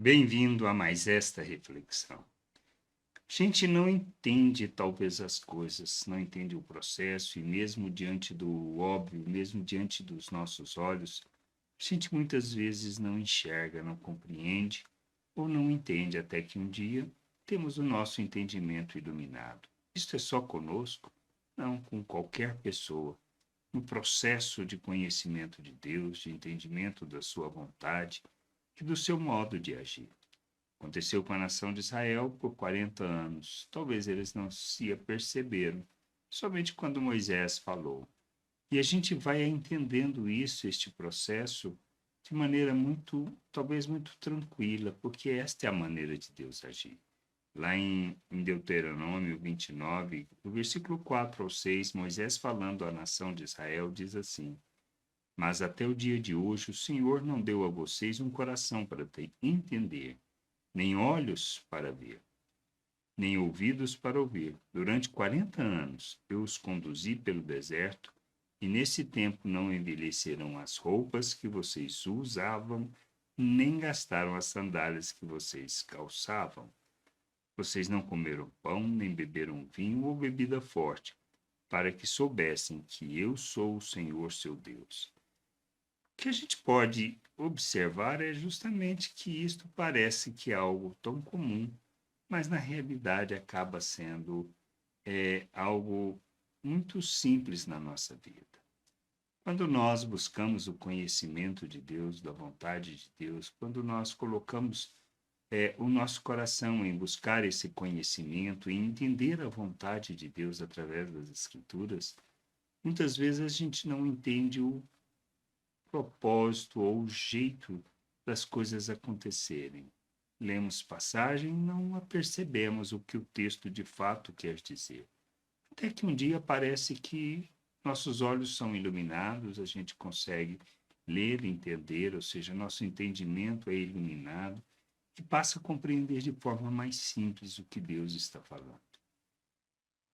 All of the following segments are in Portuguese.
Bem-vindo a mais esta reflexão. A gente não entende talvez as coisas, não entende o processo e mesmo diante do óbvio, mesmo diante dos nossos olhos, a gente muitas vezes não enxerga, não compreende ou não entende até que um dia temos o nosso entendimento iluminado. Isto é só conosco? Não, com qualquer pessoa. No processo de conhecimento de Deus, de entendimento da sua vontade e do seu modo de agir. Aconteceu com a nação de Israel por 40 anos. Talvez eles não se aperceberam, somente quando Moisés falou. E a gente vai entendendo isso, este processo, de maneira talvez muito tranquila, porque esta é a maneira de Deus agir. Lá em Deuteronômio 29, no versículo 4 ao 6, Moisés falando à nação de Israel diz assim: Mas até o dia de hoje o Senhor não deu a vocês um coração para entender, nem olhos para ver, nem ouvidos para ouvir. Durante 40 anos eu os conduzi pelo deserto, e nesse tempo não envelheceram as roupas que vocês usavam, nem gastaram as sandálias que vocês calçavam. Vocês não comeram pão, nem beberam vinho ou bebida forte, para que soubessem que eu sou o Senhor seu Deus. O que a gente pode observar é justamente que isto parece que é algo tão comum, mas na realidade acaba sendo algo muito simples na nossa vida. Quando nós buscamos o conhecimento de Deus, da vontade de Deus, quando nós colocamos o nosso coração em buscar esse conhecimento e entender a vontade de Deus através das Escrituras, muitas vezes a gente não entende o propósito ou o jeito das coisas acontecerem. Lemos passagem e não percebemos o que o texto de fato quer dizer. Até que um dia parece que nossos olhos são iluminados, a gente consegue ler, entender, ou seja, nosso entendimento é iluminado e passa a compreender de forma mais simples o que Deus está falando.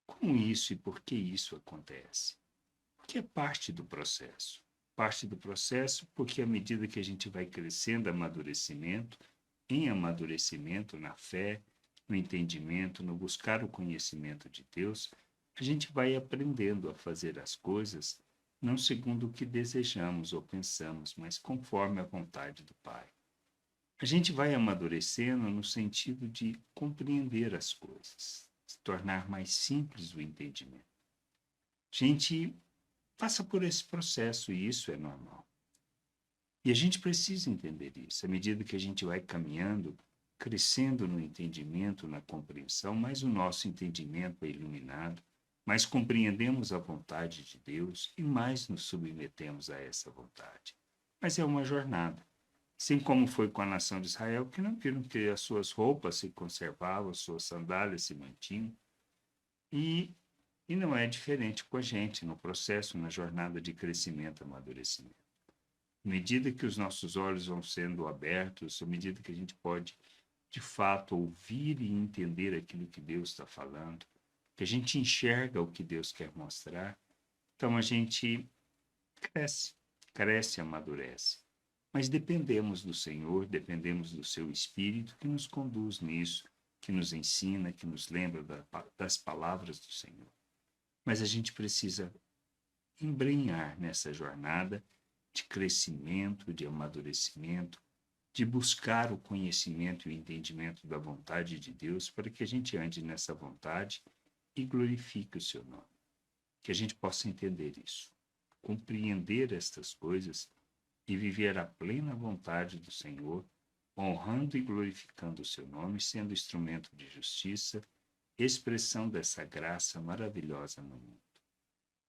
Como isso e por que isso acontece? Porque é parte do processo. Parte do processo porque à medida que a gente vai crescendo em amadurecimento na fé, no entendimento, no buscar o conhecimento de Deus, a gente vai aprendendo a fazer as coisas não segundo o que desejamos ou pensamos, mas conforme a vontade do Pai. A gente vai amadurecendo no sentido de compreender as coisas, se tornar mais simples o entendimento. A gente passa por esse processo e isso é normal. E a gente precisa entender isso. À medida que a gente vai caminhando, crescendo no entendimento, na compreensão, mais o nosso entendimento é iluminado, mais compreendemos a vontade de Deus e mais nos submetemos a essa vontade. Mas é uma jornada. Assim como foi com a nação de Israel, que não viram que as suas roupas se conservavam, as suas sandálias se mantinham. E, e não é diferente com a gente no processo, na jornada de crescimento e amadurecimento. À medida que os nossos olhos vão sendo abertos, à medida que a gente pode, de fato, ouvir e entender aquilo que Deus está falando, que a gente enxerga o que Deus quer mostrar, então a gente cresce, cresce e amadurece. Mas dependemos do Senhor, dependemos do seu Espírito que nos conduz nisso, que nos ensina, que nos lembra das palavras do Senhor. Mas a gente precisa embrenhar nessa jornada de crescimento, de amadurecimento, de buscar o conhecimento e o entendimento da vontade de Deus para que a gente ande nessa vontade e glorifique o seu nome. Que a gente possa entender isso, compreender estas coisas e viver a plena vontade do Senhor, honrando e glorificando o seu nome, sendo instrumento de justiça, expressão dessa graça maravilhosa no mundo.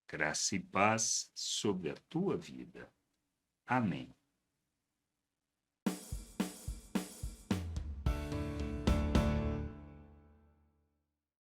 Graça e paz sobre a tua vida. Amém.